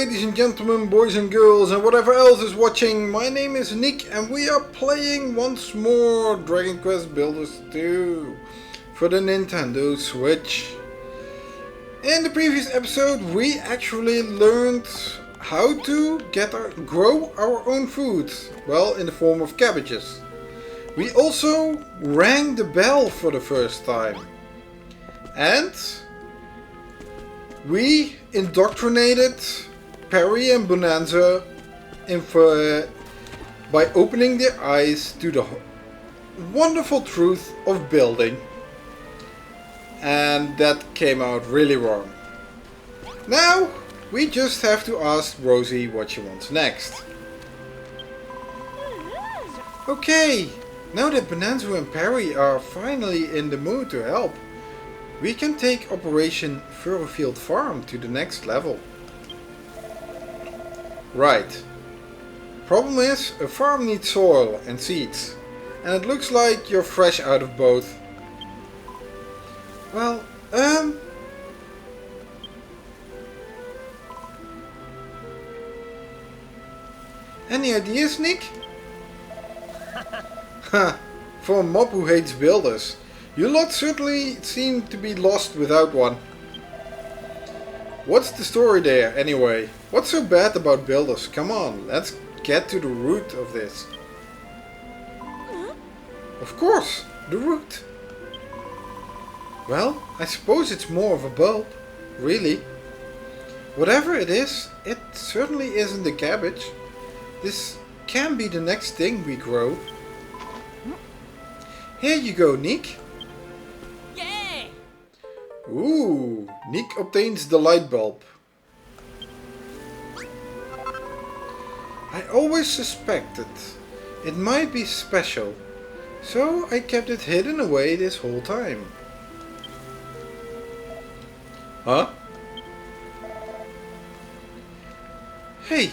ladies and gentlemen, boys and girls, and whatever else is watching. My name is Nick, and we are playing once more Dragon Quest Builders 2 for the Nintendo Switch. In the previous episode, we actually learned how to grow our own food, well, in the form of cabbages. We also rang the bell for the first time, and we indoctrinated Perry and Bonanza by opening their eyes to the wonderful truth of building. And that came out really wrong. Now, we just have to ask Rosie what she wants next. Okay, now that Bonanza and Perry are finally in the mood to help, we can take Operation Furrowfield Farm to the next level. Right. Problem is, a farm needs soil and seeds. And it looks like you're fresh out of both. Well, any ideas, Nick? Ha! For a mob who hates builders. You lot certainly seem to be lost without one. What's the story there, anyway? What's so bad about builders? Come on, let's get to the root of this. Of course, the root. Well, I suppose it's more of a bulb, really. Whatever it is, it certainly isn't a cabbage. This can be the next thing we grow. Here you go, Nick. Ooh, Nick obtains the light bulb. I always suspected it might be special, so I kept it hidden away this whole time. Huh? Hey,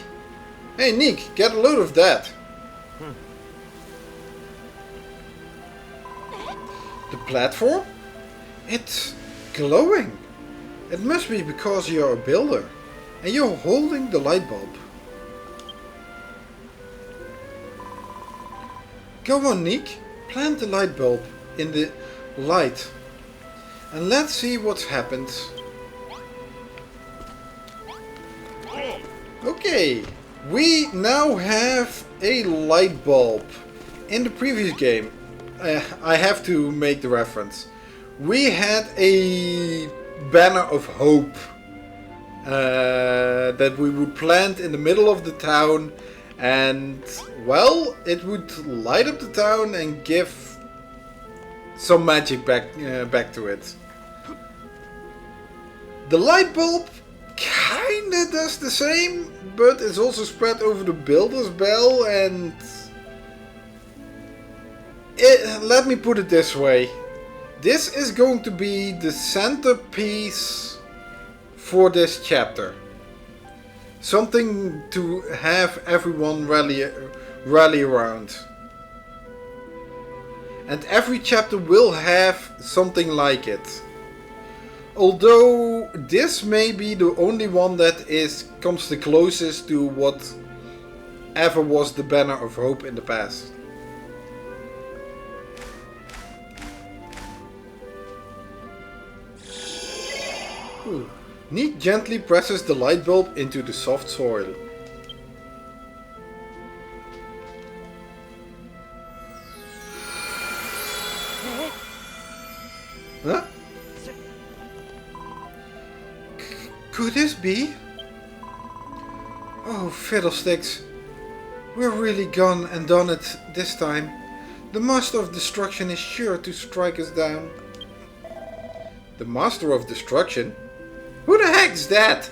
Nick, get a load of that. The platform? It's glowing. It must be because you're a builder and you're holding the light bulb. Go on, Nick, plant the light bulb in the light and let's see what's happened. Okay, we now have a light bulb. In the previous game, I have to make the reference. We had a banner of hope that we would plant in the middle of the town, and well, it would light up the town and give some magic back to it. The light bulb kinda does the same, but it's also spread over the builder's bell, and let me put it this way. This is going to be the centerpiece for this chapter. Something to have everyone rally around. And every chapter will have something like it. Although this may be the only one that comes the closest to what ever was the banner of hope in the past. Nick gently presses the light bulb into the soft soil. Huh? Could this be? Oh, fiddlesticks. We're really gone and done it this time. The Master of Destruction is sure to strike us down. The Master of Destruction? Who the heck's that?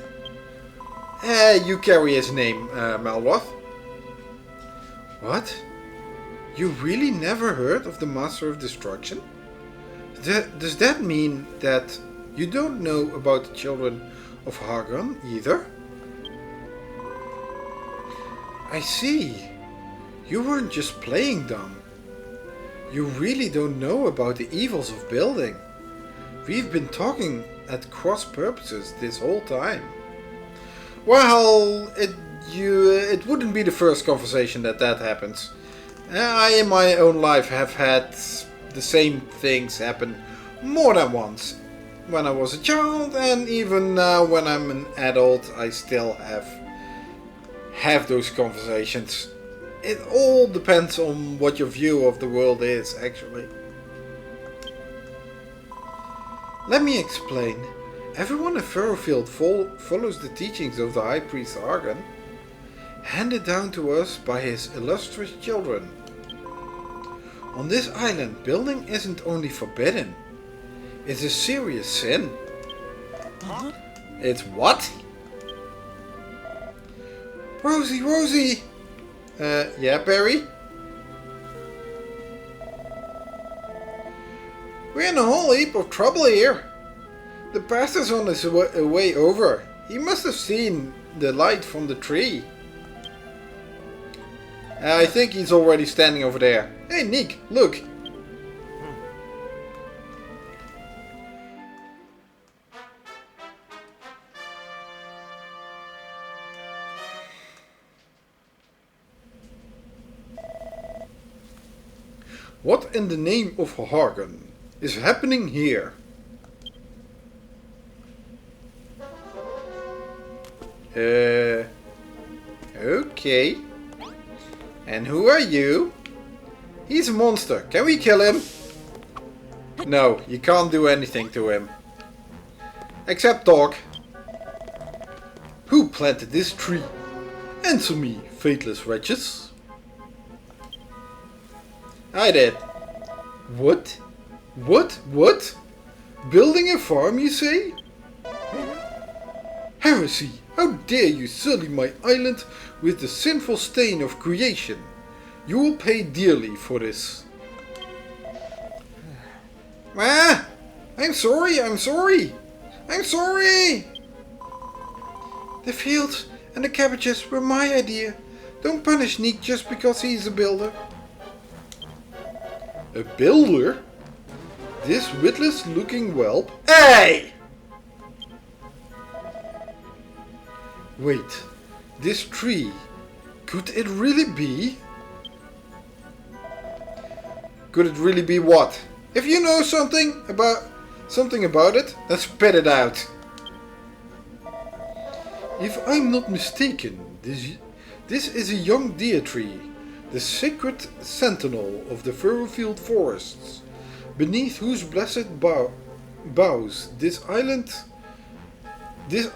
You carry his name, Malroth. What? You really never heard of the Master of Destruction? Does that mean that you don't know about the children of Hargon either? I see. You weren't just playing dumb. You really don't know about the evils of building. We've been talking at cross purposes this whole time. Well, it wouldn't be the first conversation that happens. I in my own life have had the same things happen more than once. When I was a child and even now when I'm an adult, I still have those conversations. It all depends on what your view of the world is, actually. Let me explain. Everyone in Firewood follows the teachings of the High Priest Argon, handed down to us by his illustrious children. On this island, building isn't only forbidden, it's a serious sin. Huh? It's what? Rosie! Yeah, Perry? We're in a whole heap of trouble here. The pastor's on his way over. He must have seen the light from the tree. I think he's already standing over there. Hey, Nick, look. What in the name of Hargan is happening here? Okay. And who are you? He's a monster. Can we kill him? No, you can't do anything to him. Except talk. Who planted this tree? Answer me, faithless wretches. I did. What? What? Building a farm, you say? Heresy! How dare you sully my island with the sinful stain of creation? You will pay dearly for this. Ah! I'm sorry! The fields and the cabbages were my idea. Don't punish Nick just because he's a builder. A builder? This witless looking whelp? Hey! Wait, this tree, could it really be? Could it really be what? If you know something about it, then spit it out. If I'm not mistaken, this is a young Deitree, the sacred sentinel of the Firewood forests, beneath whose blessed boughs this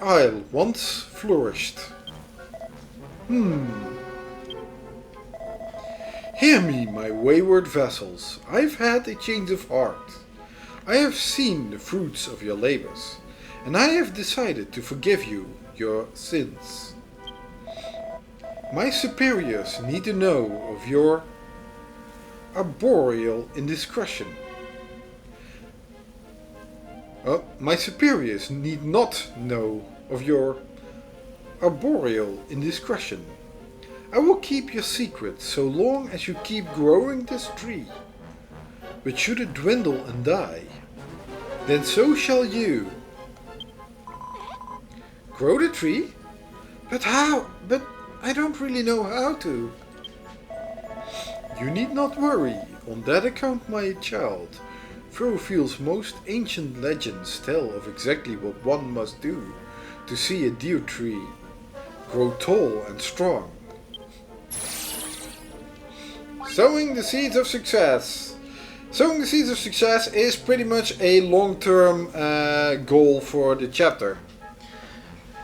isle once flourished. Hear me, my wayward vassals. I've had a change of heart. I have seen the fruits of your labors, and I have decided to forgive you your sins. My superiors need to know of your arboreal indiscretion. My superiors need not know of your arboreal indiscretion. I will keep your secret so long as you keep growing this tree. But should it dwindle and die, then so shall you. Grow the tree? But how? But I don't really know how to. You need not worry on that account, my child. Firewood's most ancient legends tell of exactly what one must do to see a deer tree grow tall and strong. Sowing the seeds of success. Sowing the seeds of success is pretty much a long-term goal for the chapter.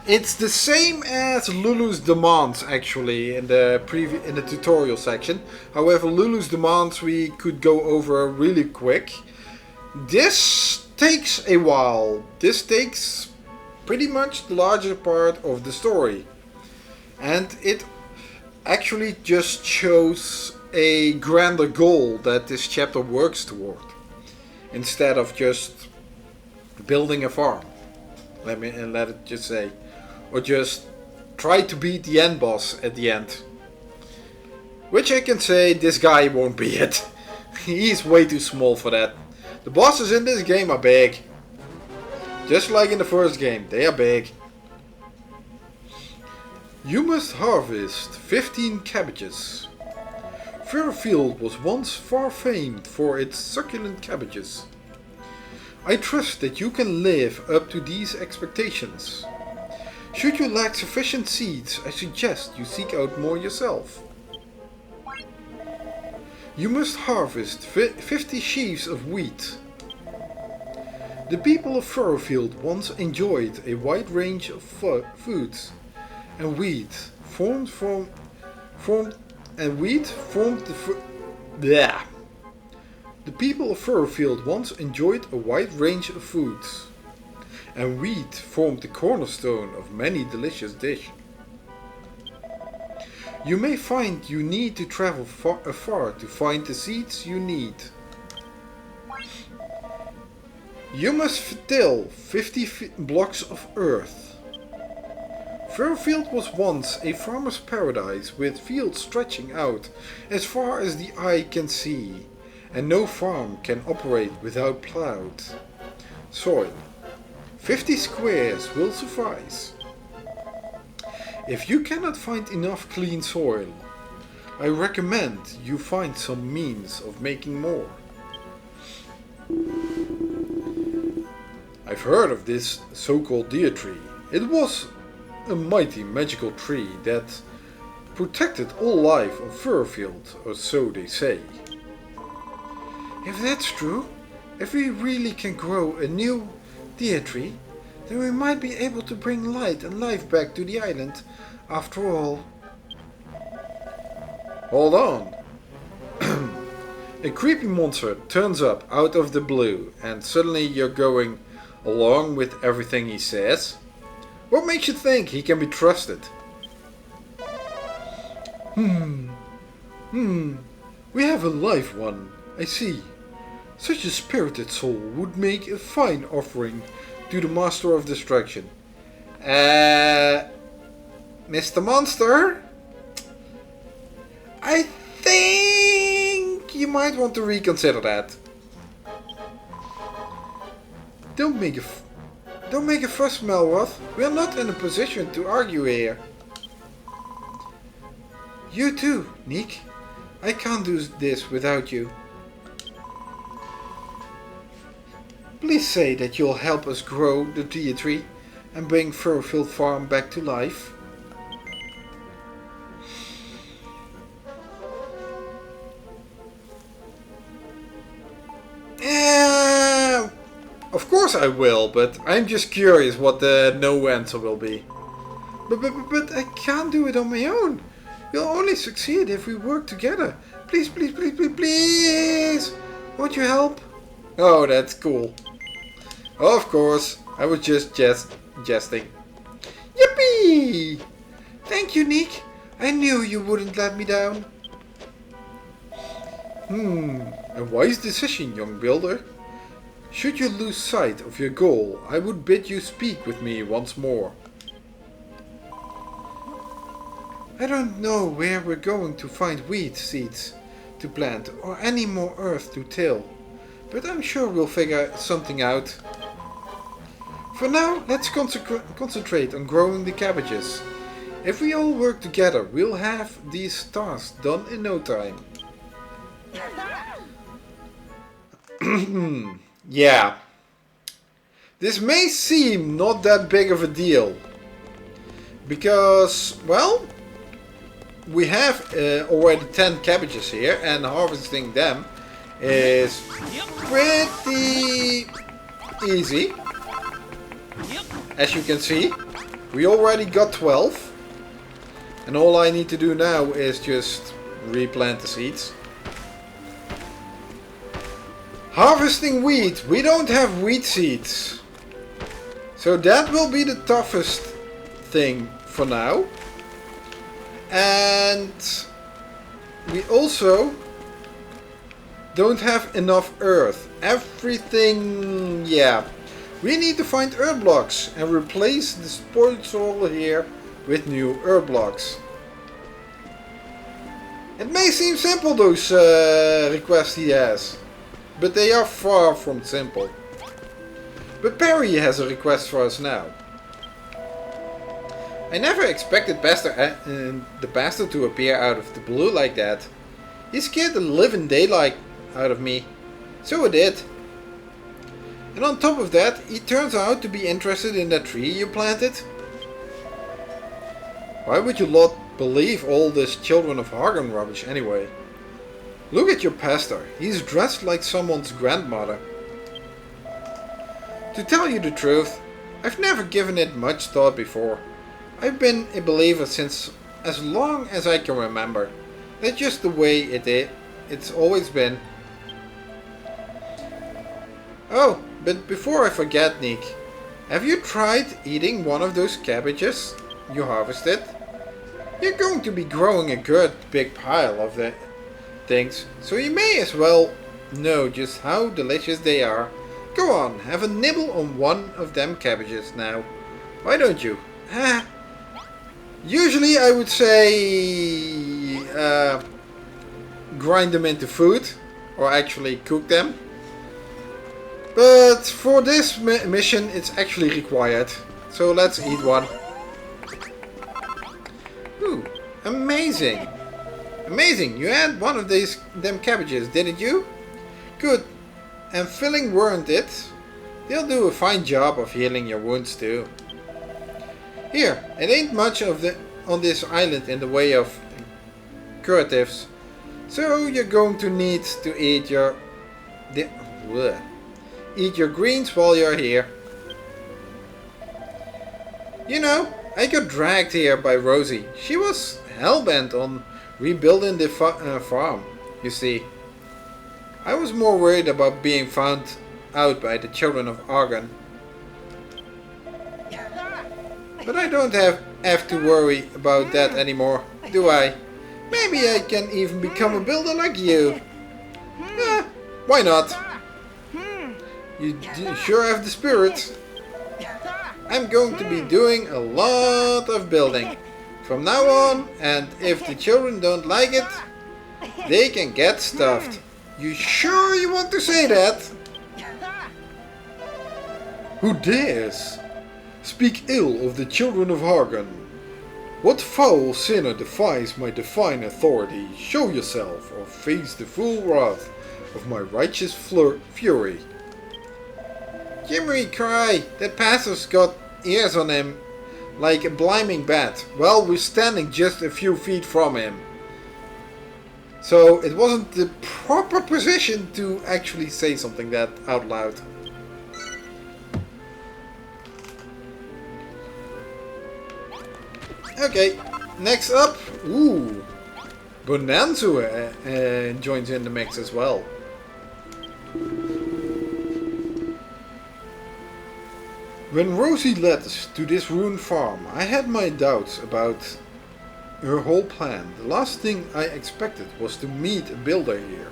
It's the same as Lulu's demands actually in the tutorial section. However, Lulu's demands we could go over really quick. This takes a while. This takes pretty much the larger part of the story. And it actually just shows a grander goal that this chapter works toward. Instead of just building a farm. Let it just say. Or just try to beat the end boss at the end. Which I can say this guy won't be it. He's way too small for that. The bosses in this game are big. Just like in the first game, they are big. You must harvest 15 cabbages. Firewood was once far famed for its succulent cabbages. I trust that you can live up to these expectations. Should you lack sufficient seeds, I suggest you seek out more yourself. You must harvest 50 sheaves of wheat. The people of Firewood once enjoyed a wide range of foods, and wheat formed the The people of Firewood once enjoyed a wide range of foods, and wheat formed the cornerstone of many delicious dishes. You may find you need to travel afar to find the seeds you need. You must till 50 blocks of earth. Firewood was once a farmer's paradise with fields stretching out as far as the eye can see, and no farm can operate without plowed soil. 50 squares will suffice. If you cannot find enough clean soil, I recommend you find some means of making more. I've heard of this so-called Deitree. It was a mighty magical tree that protected all life on Firewood, or so they say. If that's true, if we really can grow a new Deitree, then we might be able to bring light and life back to the island, after all. Hold on. A creepy monster turns up out of the blue, and suddenly you're going along with everything he says? What makes you think he can be trusted? We have a live one, I see. Such a spirited soul would make a fine offering to the Master of Destruction. Mr. Monster? I think you might want to reconsider that. Don't make a fuss, Melroth. We are not in a position to argue here. You too, Nick. I can't do this without you. Please say that you'll help us grow the Deitree and bring Firewood Farm back to life. Of course I will, but I'm just curious what the no answer will be. But I can't do it on my own. We'll only succeed if we work together. Please, please, please, please, please! Won't you help? Oh, that's cool. Of course, I was just jesting. Yippee! Thank you, Nick. I knew you wouldn't let me down. A wise decision, young builder. Should you lose sight of your goal, I would bid you speak with me once more. I don't know where we're going to find wheat seeds to plant or any more earth to till, but I'm sure we'll figure something out. For now, let's concentrate on growing the cabbages. If we all work together, we'll have these tasks done in no time. Yeah. This may seem not that big of a deal. Because, well, we have already 10 cabbages here, and harvesting them is pretty easy. As you can see, we already got 12. And all I need to do now is just replant the seeds. Harvesting wheat. We don't have wheat seeds. So that will be the toughest thing for now. And we also don't have enough earth. Everything, yeah. We need to find earth blocks and replace the spoiled soil here with new earth blocks. It may seem simple, those requests he has, but they are far from simple. But Perry has a request for us now. I never expected the bastard to appear out of the blue like that. He scared the living daylight out of me. So it did. And on top of that, he turns out to be interested in that tree you planted. Why would you not believe all this Children of Hagen rubbish anyway? Look at your pastor. He's dressed like someone's grandmother. To tell you the truth, I've never given it much thought before. I've been a believer since as long as I can remember. That's just the way it's always been. Oh, but before I forget, Nick, have you tried eating one of those cabbages you harvested? You're going to be growing a good big pile of the things, so you may as well know just how delicious they are. Go on, have a nibble on one of them cabbages now. Why don't you? Usually I would say grind them into food, or actually cook them. But for this mission it's actually required. So let's eat one. Ooh, amazing! Amazing! You had one of them cabbages, didn't you? Good. And filling, weren't it? They'll do a fine job of healing your wounds too. Here, it ain't much on this island in the way of curatives, so you're going to need to eat your greens while you're here. You know, I got dragged here by Rosie. She was hellbent on rebuilding the farm, you see. I was more worried about being found out by the Children of Argon. But I don't have to worry about that anymore, do I? Maybe I can even become a builder like you. Why not? You sure have the spirit. I'm going to be doing a lot of building from now on, and if the children don't like it, they can get stuffed. You sure you want to say that? Who dares speak ill of the Children of Hagen? What foul sinner defies my divine authority? Show yourself, or face the full wrath of my righteous fury. Jimmy cry! That pastor's got ears on him like a bliming bat. Well, we're standing just a few feet from him. So it wasn't the proper position to actually say something that out loud. Okay, next up, Bonanzo joins in the mix as well. When Rosie led us to this ruined farm, I had my doubts about her whole plan. The last thing I expected was to meet a builder here.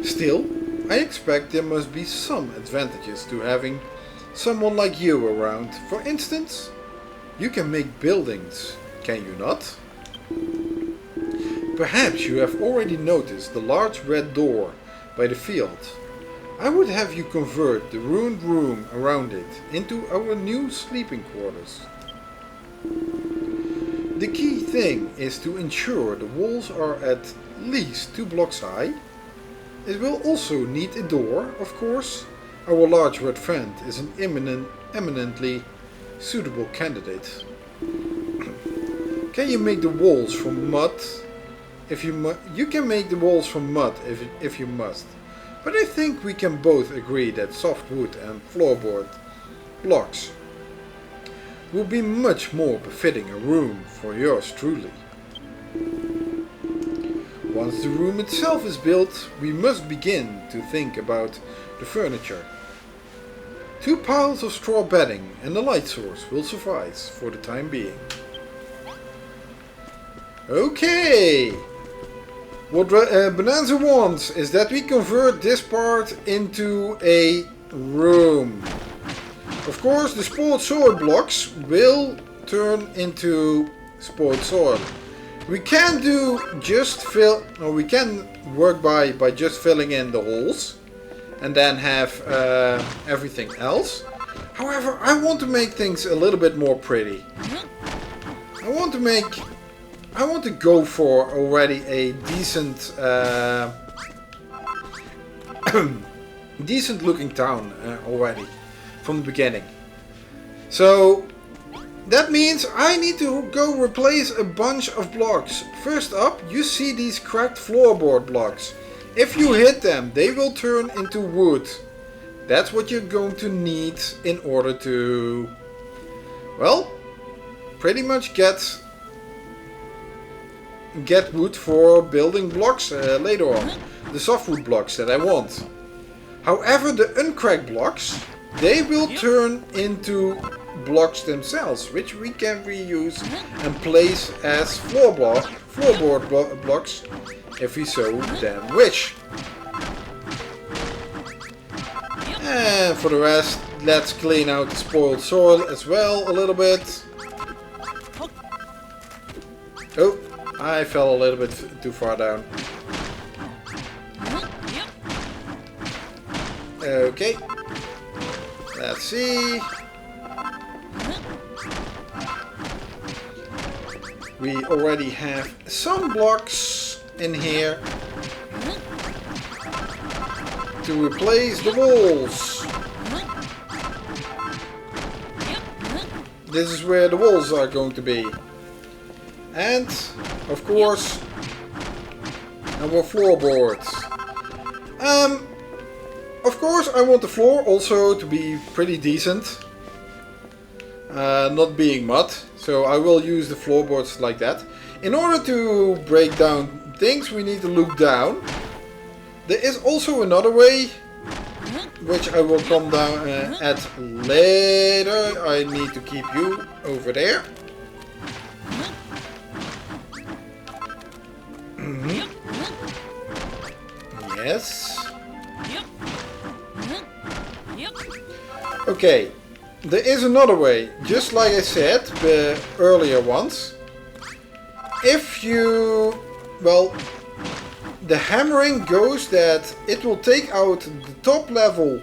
Still, I expect there must be some advantages to having someone like you around. For instance, you can make buildings, can you not? Perhaps you have already noticed the large red door by the field. I would have you convert the ruined room around it into our new sleeping quarters. The key thing is to ensure the walls are at least 2 blocks high. It will also need a door, of course. Our large red friend is an eminently suitable candidate. Can you make the walls from mud? You can make the walls from mud if you must. But I think we can both agree that softwood and floorboard blocks will be much more befitting a room for yours truly. Once the room itself is built, we must begin to think about the furniture. 2 piles of straw bedding and a light source will suffice for the time being. Okay! What Bonanza wants is that we convert this part into a room. Of course, the spoiled soil blocks will turn into spoiled soil. We can we can work by just filling in the holes and then have everything else. However, I want to make things a little bit more pretty. I want to go for already a decent decent looking town already from the beginning. So that means I need to go replace a bunch of blocks. First up, you see these cracked floorboard blocks. If you hit them, they will turn into wood. That's what you're going to need in order to, well, pretty much get wood for building blocks later on. The softwood blocks that I want. However, the uncracked blocks, they will turn into blocks themselves, which we can reuse and place as floorboard blocks if we so damn wish. And for the rest, let's clean out the spoiled soil as well a little bit. Oh, I fell a little bit too far down. Okay, let's see. We already have some blocks in here to replace the walls. This is where the walls are going to be. And, of course, our floorboards. Of course, I want the floor also to be pretty decent. Not being mud. So I will use the floorboards like that. In order to break down things, we need to look down. There is also another way, which I will come down at later. I need to keep you over there. Yes. Okay. There is another way, just like I said earlier once. If you, well, the hammering goes that it will take out the top level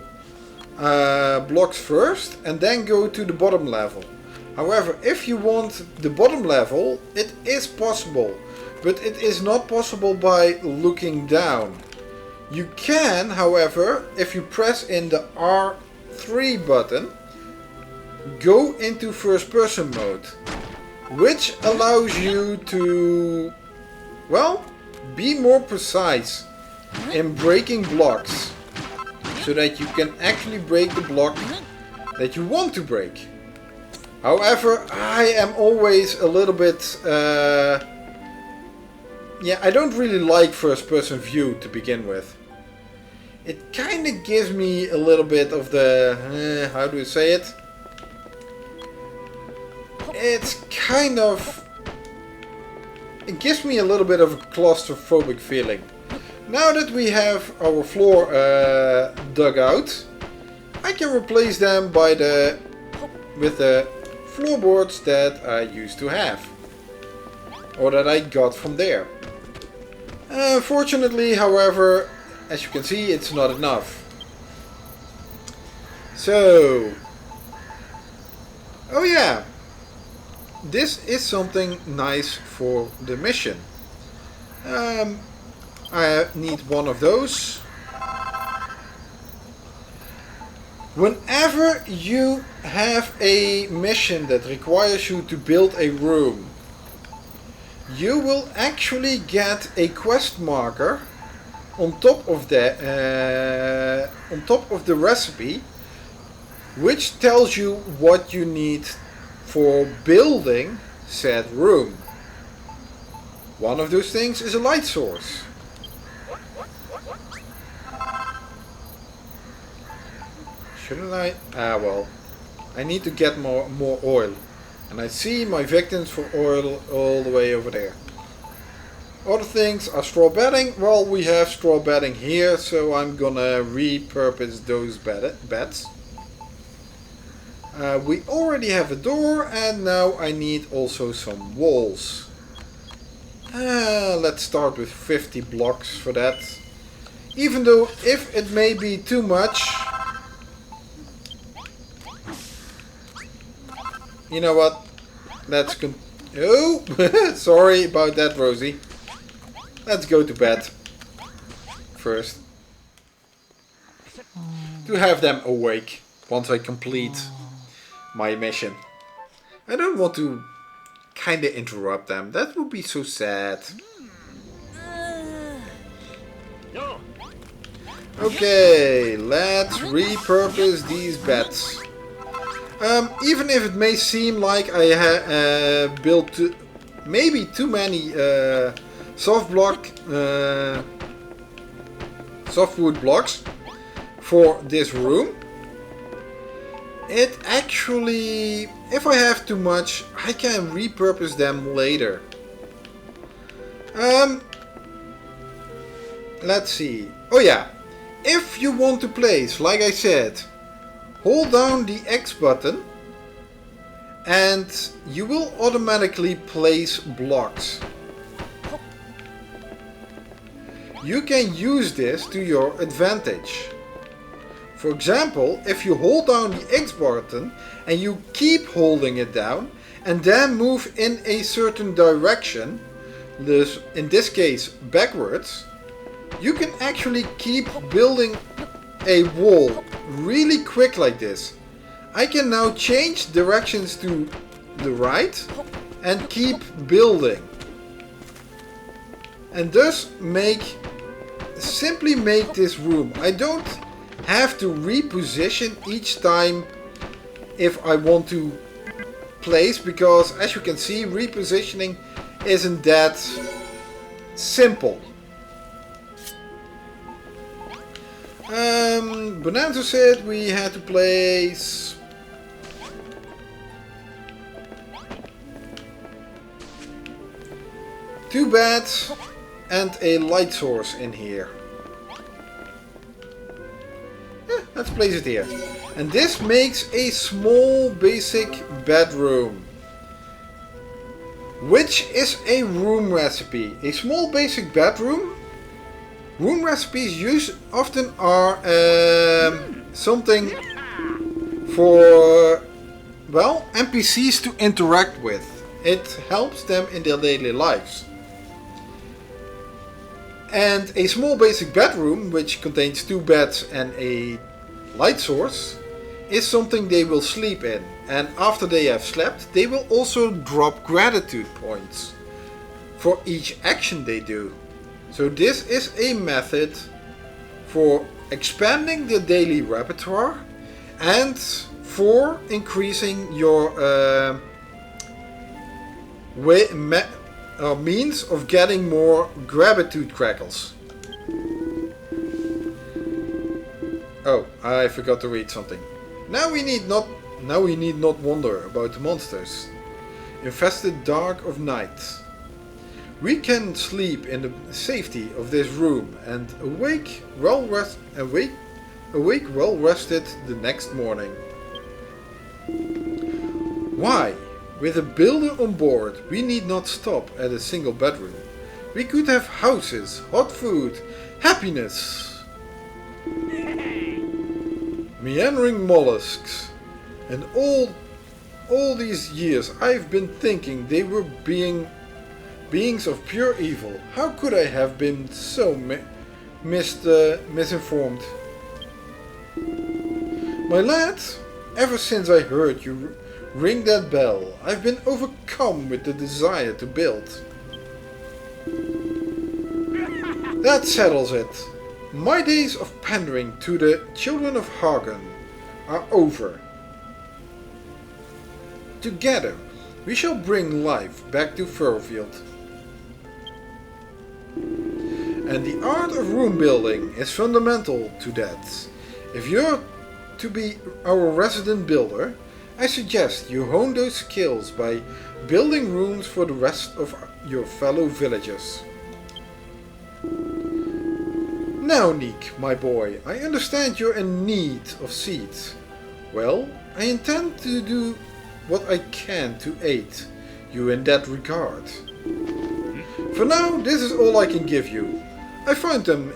blocks first and then go to the bottom level. However, if you want the bottom level, it is possible, but it is not possible by looking down. You can, however, if you press in the R3 button, go into first person mode, which allows you to, well, be more precise in breaking blocks so that you can actually break the block that you want to break. However, I am always a little bit yeah, I don't really like first person view to begin with. It kind of gives me a little bit of the how do you say it? It's kind of, it gives me a little bit of a claustrophobic feeling. Now that we have our floor dug out, I can replace them with the floorboards that I used to have, or that I got from there. Fortunately, however, as you can see, it's not enough. So, oh yeah. This is something nice for the mission. I need one of those. Whenever you have a mission that requires you to build a room, you will actually get a quest marker on top of the recipe, which tells you what you need for building said room. One of those things is a light source. Shouldn't I? Well, I need to get more oil. And I see my victims for oil all the way over there. Other things are straw bedding. Well, we have straw bedding here, so I'm gonna repurpose those beds. We already have a door, and now I need also some walls. Let's start with 50 blocks for that. Even though if it may be too much, You know what? Let's oh! Sorry about that, Rosie. Let's go to bed. First. To have them awake once I complete my mission. I don't want to kinda interrupt them. That would be so sad. Okay, let's repurpose these beds. Even if it may seem like I built maybe too many softwood blocks for this room, it actually, if I have too much, I can repurpose them later. Let's see. Oh yeah, if you want to place, like I said, hold down the X button and you will automatically place blocks. You can use this to your advantage. For example, if you hold down the X button and you keep holding it down and then move in a certain direction, this, in this case backwards, you can actually keep building a wall really quick like this. I can now change directions to the right and keep building. And thus simply make this room. I don't have to reposition each time if I want to place, because as you can see, repositioning isn't that simple. Bonanzo said we had to place two beds and a light source in here. Yeah, let's place it here. And this makes a small basic bedroom, which is a room recipe. A small basic bedroom. Room recipes often are something for, well, NPCs to interact with. It helps them in their daily lives. And a small basic bedroom, which contains two beds and a light source, is something they will sleep in. And after they have slept, they will also drop gratitude points for each action they do. So this is a method for expanding the daily repertoire and for increasing your means of getting more gratitude crackles. Oh, I forgot to read something. Now we need not wonder about the monsters infested dark of night. We can sleep in the safety of this room and awake well rested the next morning. Why? With a builder on board, we need not stop at a single bedroom. We could have houses, hot food, happiness, meandering mollusks, and all these years I've been thinking they were beings of pure evil. How could I have been so misinformed? My lad, ever since I heard you ring that bell, I've been overcome with the desire to build. That settles it. My days of pandering to the children of Hagen are over. Together, we shall bring life back to Furfield. And the art of room building is fundamental to that. If you're to be our resident builder, I suggest you hone those skills by building rooms for the rest of your fellow villagers. Now, Nick, my boy, I understand you're in need of seeds. Well, I intend to do what I can to aid you in that regard. For now, this is all I can give you. I found them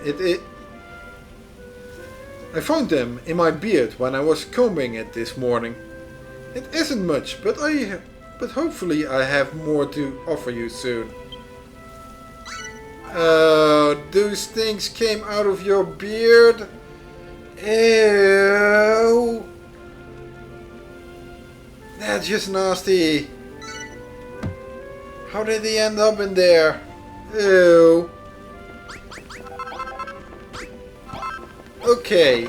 in my beard when I was combing it this morning. It isn't much, but hopefully I have more to offer you soon. Those things came out of your beard? Ew. That's just nasty. How did they end up in there? Ew. Okay,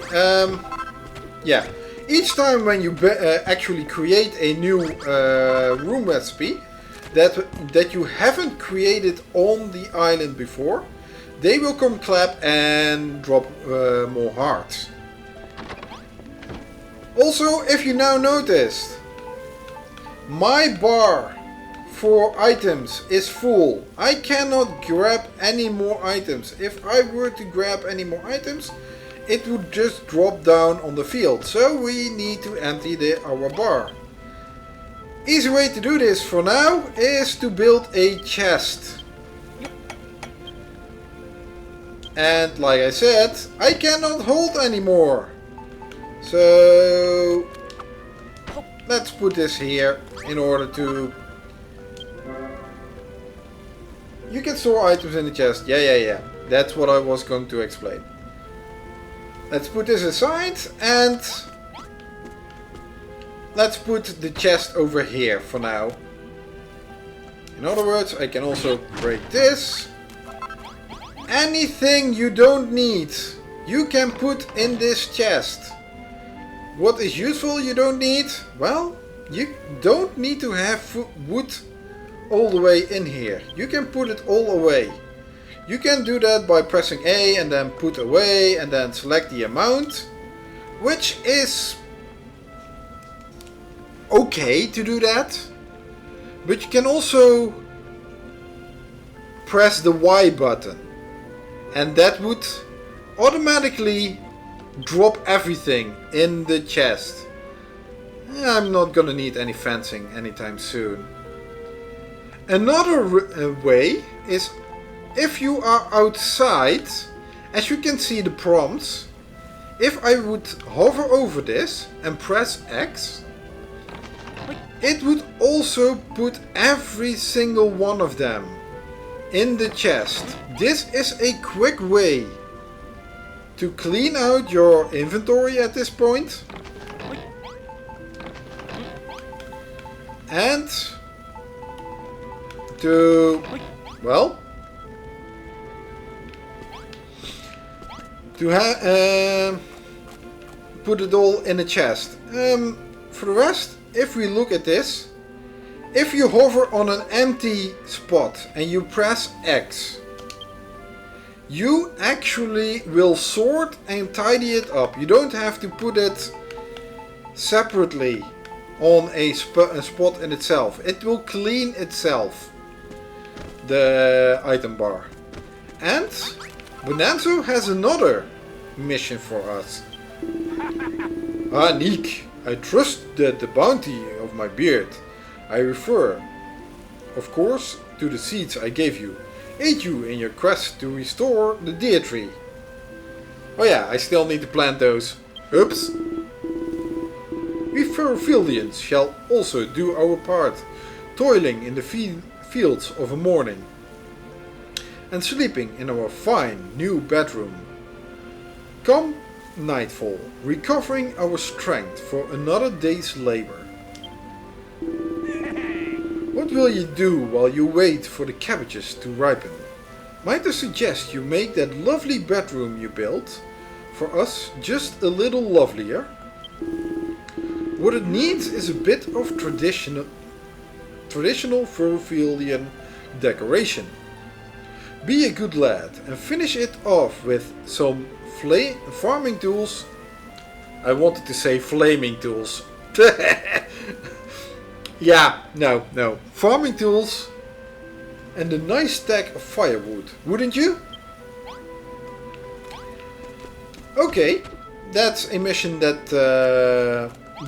yeah. Each time when you actually create a new room recipe that you haven't created on the island before, they will come clap and drop more hearts. Also, if you now noticed, my bar for items is full. I cannot grab any more items. If I were to grab any more items, it would just drop down on the field. So we need to empty our bar. Easy way to do this for now is to build a chest. And like I said, I cannot hold anymore. So let's put this here in order to... You can store items in the chest. Yeah. That's what I was going to explain. Let's put this aside and let's put the chest over here for now. In other words, I can also break this. Anything you don't need, you can put in this chest. What is useful you don't need? Well, you don't need to have wood all the way in here. You can put it all away. You can do that by pressing A and then put away and then select the amount, which is okay to do that. But you can also press the Y button and that would automatically drop everything in the chest. I'm not gonna need any fencing anytime soon. Another way is if you are outside, as you can see the prompts, if I would hover over this and press X, it would also put every single one of them in the chest. This is a quick way to clean out your inventory at this point. And to, well, to put it all in a chest. For the rest, if we look at this, if you hover on an empty spot and you press X, you actually will sort and tidy it up. You don't have to put it separately on a spot in itself. It will clean itself, the item bar. And Bonanzo has another mission for us. Ah, Nick, I trust that the bounty of my beard, I refer, of course, to the seeds I gave you, aid you in your quest to restore the Deitree. Oh yeah, I still need to plant those. Oops. We Firewoodians shall also do our part, toiling in the fields of a morning, and sleeping in our fine new bedroom. Come nightfall, recovering our strength for another day's labor. What will you do while you wait for the cabbages to ripen? Might I suggest you make that lovely bedroom you built for us just a little lovelier? What it needs is a bit of traditional Firewoodian decoration. Be a good lad and finish it off with some farming tools. I wanted to say flaming tools. Yeah, no. Farming tools and a nice stack of firewood, wouldn't you? Okay, that's a mission that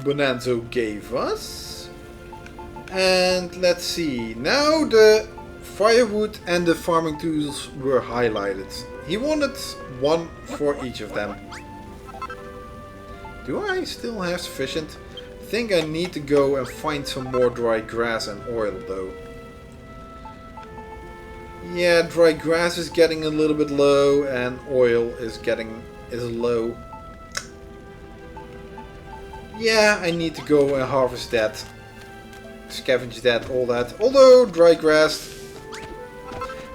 Bonanzo gave us. And let's see, now the firewood and the farming tools were highlighted. He wanted one for each of them. Do I still have sufficient? think I need to go and find some more dry grass and oil though. Yeah, dry grass is getting a little bit low and oil is low. Yeah, I need to go and harvest that. Scavenge that, all that. Although, dry grass,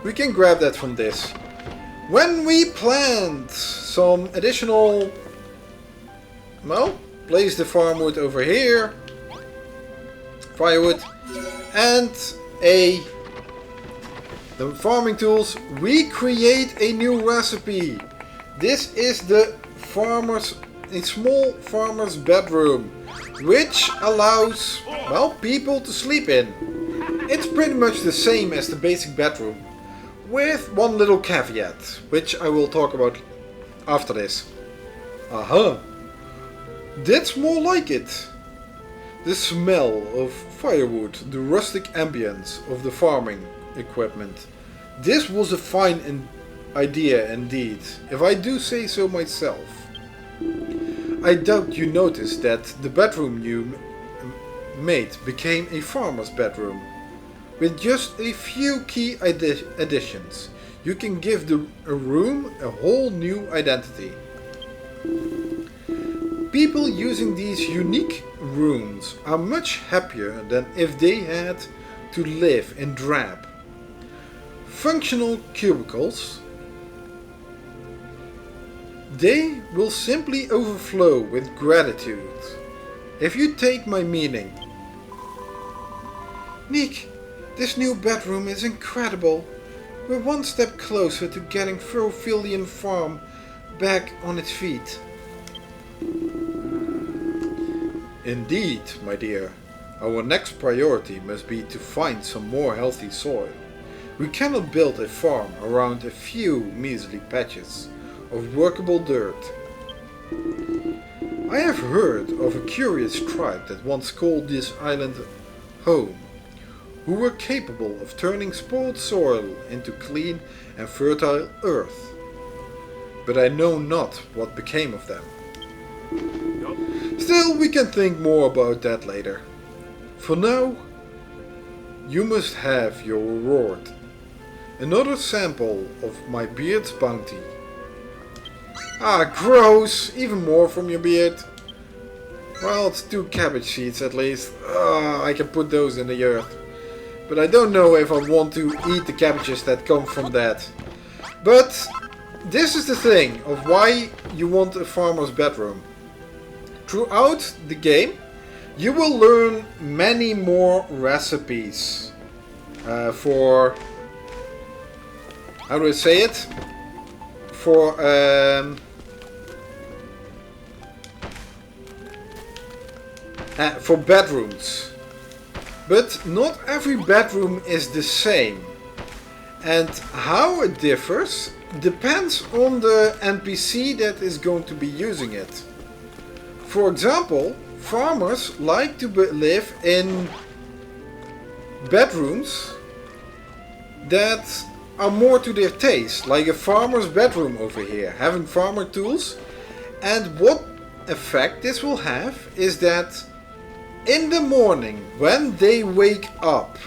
we can grab that from this. When we plant some additional... Well, place the firewood over here. Firewood. And the farming tools. We create a new recipe. This is the a small farmer's bedroom. Which allows, well, people to sleep in. It's pretty much the same as the basic bedroom. With one little caveat, which I will talk about after this. Aha! That's more like it. The smell of firewood, the rustic ambience of the farming equipment. This was a fine idea indeed, if I do say so myself. I doubt you noticed that the bedroom you made became a farmer's bedroom. With just a few key additions, you can give a room a whole new identity. People using these unique rooms are much happier than if they had to live in drab, functional cubicles. They will simply overflow with gratitude, if you take my meaning. Nick, this new bedroom is incredible. We're one step closer to getting Furfillian Farm back on its feet. Indeed, my dear. Our next priority must be to find some more healthy soil. We cannot build a farm around a few measly patches of workable dirt. I have heard of a curious tribe that once called this island home, who were capable of turning spoiled soil into clean and fertile earth. But I know not what became of them. Still, we can think more about that later. For now, you must have your reward. Another sample of my beard's bounty. Ah, gross! Even more from your beard. Well, it's 2 cabbage seeds at least. I can put those in the earth. But I don't know if I want to eat the cabbages that come from that. But this is the thing of why you want a farmer's bedroom. Throughout the game, you will learn many more recipes for... How do I say it? For bedrooms. But not every bedroom is the same. And how it differs depends on the NPC that is going to be using it. For example, farmers like to live in bedrooms that are more to their taste, like a farmer's bedroom over here, having farmer tools. And what effect this will have is that in the morning, when they wake up,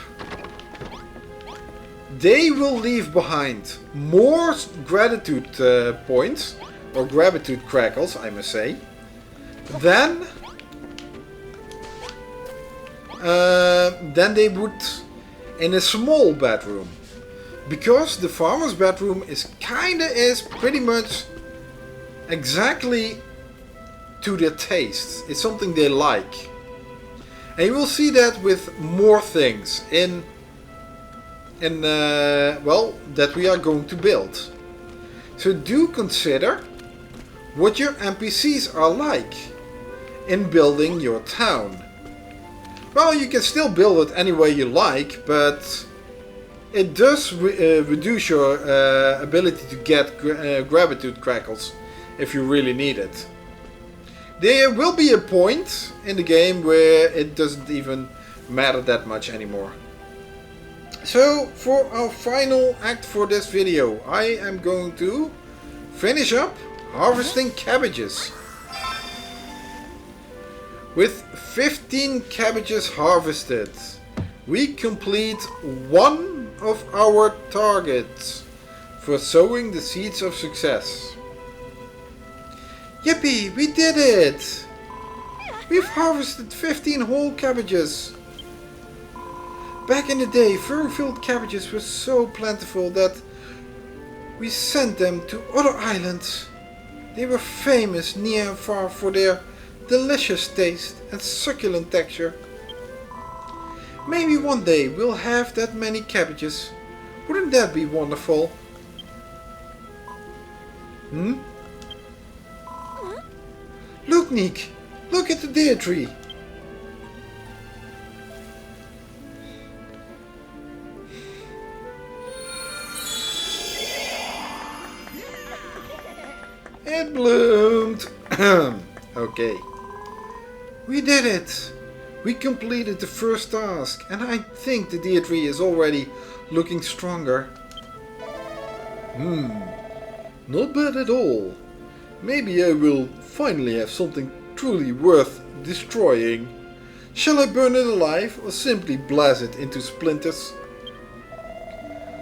they will leave behind more gratitude points, or gratitude crackles, I must say, than they would in a small bedroom. Because the farmer's bedroom is pretty much exactly to their taste. It's something they like. And you will see that with more things that we are going to build. So do consider what your NPCs are like in building your town. Well, you can still build it any way you like, but it does reduce your ability to get gratitude crackles if you really need it. There will be a point in the game where it doesn't even matter that much anymore. So for our final act for this video, I am going to finish up harvesting cabbages. With 15 cabbages harvested. We complete one of our targets for sowing the seeds of success. Yippee, we did it! We've harvested 15 whole cabbages. Back in the day, furrow-filled cabbages were so plentiful that we sent them to other islands. They were famous near and far for their delicious taste and succulent texture. Maybe one day we'll have that many cabbages. Wouldn't that be wonderful? Look, Nick! Look at the Deitree! It bloomed! Okay. We did it! We completed the first task, and I think the Deitree is already looking stronger. Not bad at all. Maybe I will finally have something truly worth destroying. Shall I burn it alive or simply blast it into splinters?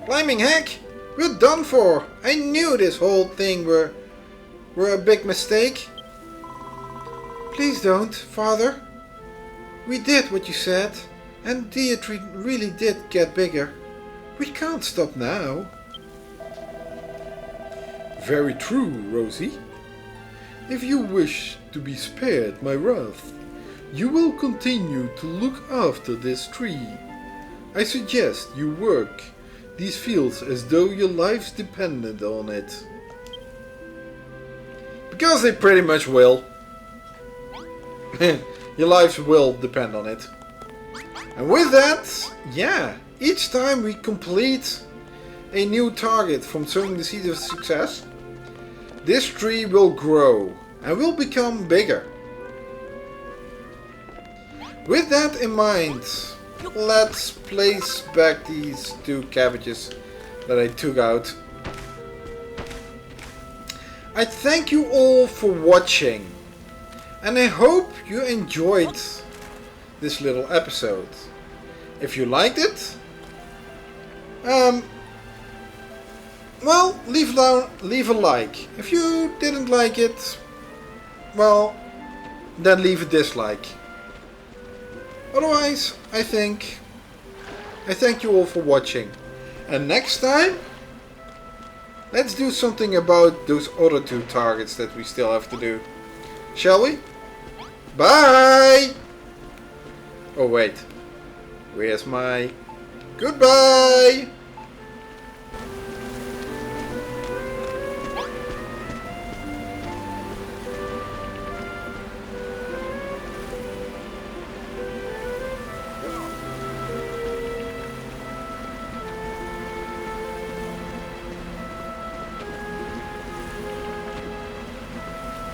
Bliming heck! We're done for! I knew this whole thing were a big mistake. Please don't, Father. We did what you said, and Deitree really did get bigger. We can't stop now. Very true, Rosie. If you wish to be spared my wrath, you will continue to look after this tree. I suggest you work these fields as though your lives depended on it. Because they pretty much will. Your lives will depend on it. And with that, yeah, each time we complete a new target from sowing the seed of success, this tree will grow and will become bigger. With that in mind, let's place back these 2 cabbages that I took out. I thank you all for watching, and I hope you enjoyed this little episode. If you liked it, well, leave a like. If you didn't like it, well, then leave a dislike. Otherwise, I thank you all for watching. And next time, let's do something about those other 2 targets that we still have to do. Shall we? Bye! Oh wait. Where's my... Goodbye!